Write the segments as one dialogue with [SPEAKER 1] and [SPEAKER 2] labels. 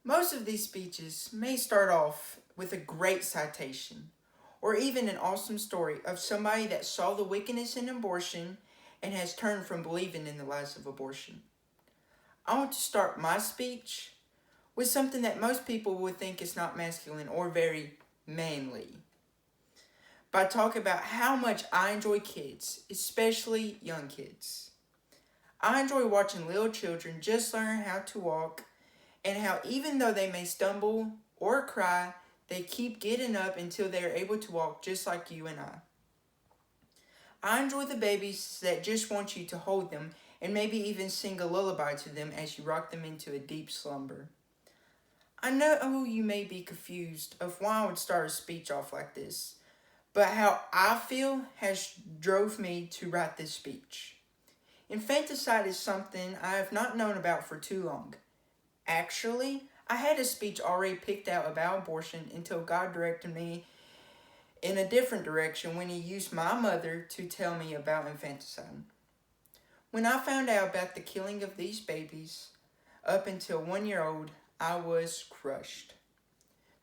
[SPEAKER 1] Most of these speeches may start off with a great citation or even an awesome story of somebody that saw the wickedness in abortion and has turned from believing in the lies of abortion. I want to start my speech with something that most people would think is not masculine or very manly by talking about how much I enjoy kids, especially young kids. I enjoy watching little children just learn how to walk and how even though they may stumble or cry, they keep getting up until they are able to walk just like you and I. I enjoy the babies that just want you to hold them and maybe even sing a lullaby to them as you rock them into a deep slumber. I know you may be confused of why I would start a speech off like this, but how I feel has drove me to write this speech. Infanticide is something I have not known about for too long. Actually, I had a speech already picked out about abortion until God directed me in a different direction when He used my mother to tell me about infanticide. When I found out about the killing of these babies, up until 1 year old, I was crushed.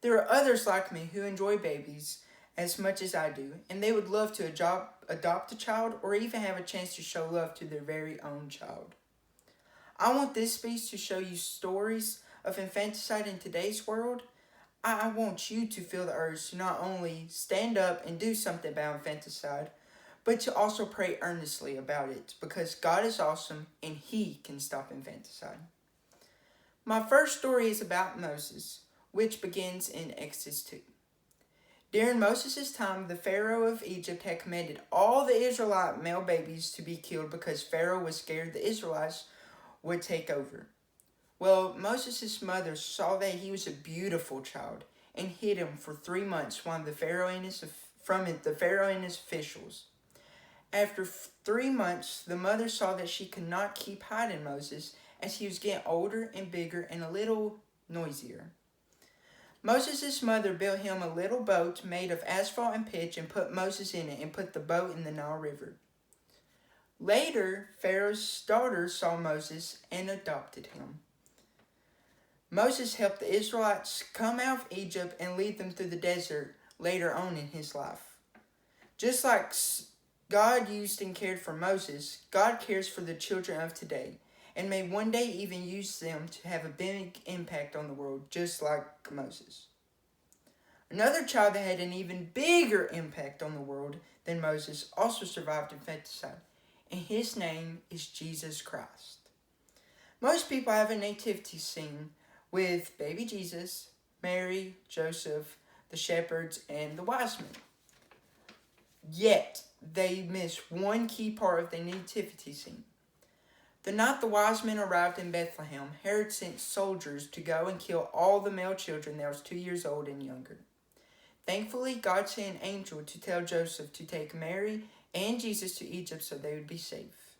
[SPEAKER 1] There are others like me who enjoy babies as much as I do, and they would love to adopt a child or even have a chance to show love to their very own child. I want this speech to show you stories of infanticide in today's world. I want you to feel the urge to not only stand up and do something about infanticide, but to also pray earnestly about it because God is awesome and He can stop infanticide. My first story is about Moses, which begins in Exodus 2. During Moses' time, the Pharaoh of Egypt had commanded all the Israelite male babies to be killed because Pharaoh was scared the Israelites would take over. Well, Moses' mother saw that he was a beautiful child and hid him for 3 months from the Pharaoh and his officials. After 3 months, the mother saw that she could not keep hiding Moses as he was getting older and bigger and a little noisier. Moses' mother built him a little boat made of asphalt and pitch and put Moses in it and put the boat in the Nile River. Later, Pharaoh's daughter saw Moses and adopted him. Moses helped the Israelites come out of Egypt and lead them through the desert later on in his life. Just like God used and cared for Moses, God cares for the children of today and may one day even use them to have a big impact on the world, just like Moses. Another child that had an even bigger impact on the world than Moses also survived infanticide, and his name is Jesus Christ. Most people have a nativity scene with baby Jesus, Mary, Joseph, the shepherds, and the wise men. Yet, they miss one key part of the nativity scene. The night the wise men arrived in Bethlehem, Herod sent soldiers to go and kill all the male children that was 2 years old and younger. Thankfully, God sent an angel to tell Joseph to take Mary and Jesus to Egypt so they would be safe.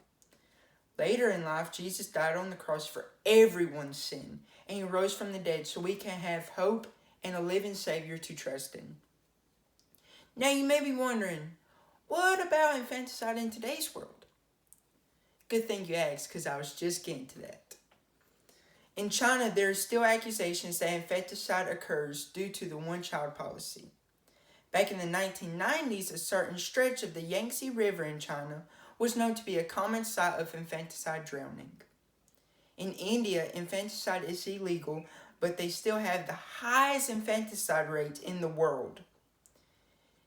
[SPEAKER 1] Later in life, Jesus died on the cross for everyone's sin, and He rose from the dead so we can have hope and a living Savior to trust in. Now you may be wondering, what about infanticide in today's world? Good thing you asked, because I was just getting to that. In China, there are still accusations that infanticide occurs due to the one-child policy. Back in the 1990s, a certain stretch of the Yangtze River in China was known to be a common site of infanticide drowning. In India, infanticide is illegal, but they still have the highest infanticide rate in the world.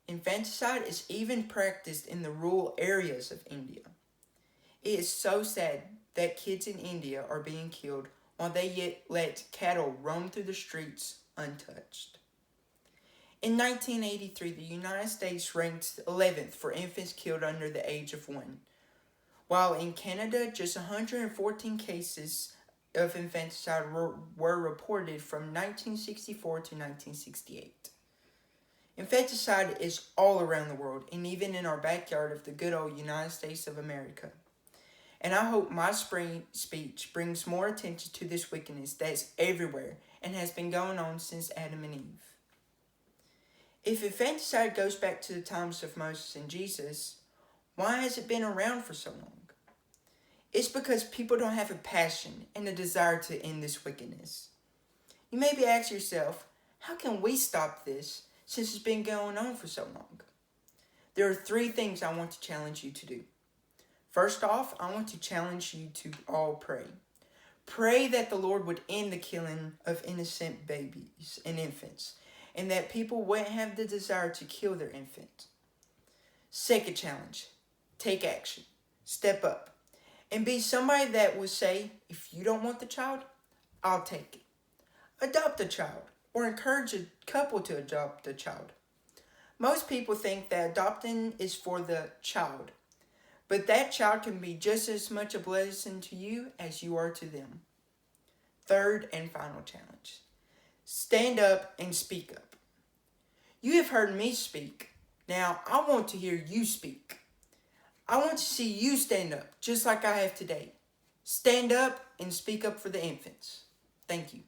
[SPEAKER 1] Infanticide is even practiced in the rural areas of India. It is so sad that kids in India are being killed while they yet let cattle roam through the streets untouched. In 1983, the United States ranked 11th for infants killed under the age of 1, while in Canada, just 114 cases of infanticide were reported from 1964 to 1968. Infanticide is all around the world and even in our backyard of the good old United States of America. And I hope my spring speech brings more attention to this wickedness that is everywhere and has been going on since Adam and Eve. If infanticide goes back to the times of Moses and Jesus, why has it been around for so long? It's because people don't have a passion and a desire to end this wickedness. You may be asking yourself, how can we stop this since it's been going on for so long? There are 3 things I want to challenge you to do. First off, I want to challenge you to all pray. Pray that the Lord would end the killing of innocent babies and infants, and that people wouldn't have the desire to kill their infants. Second challenge, take action. Step up. And be somebody that will say, if you don't want the child, I'll take it. Adopt a child, or encourage a couple to adopt a child. Most people think that adopting is for the child, but that child can be just as much a blessing to you as you are to them. Third and final challenge. Stand up and speak up. You have heard me speak. Now, I want to hear you speak. I want to see you stand up, just like I have today. Stand up and speak up for the infants. Thank you.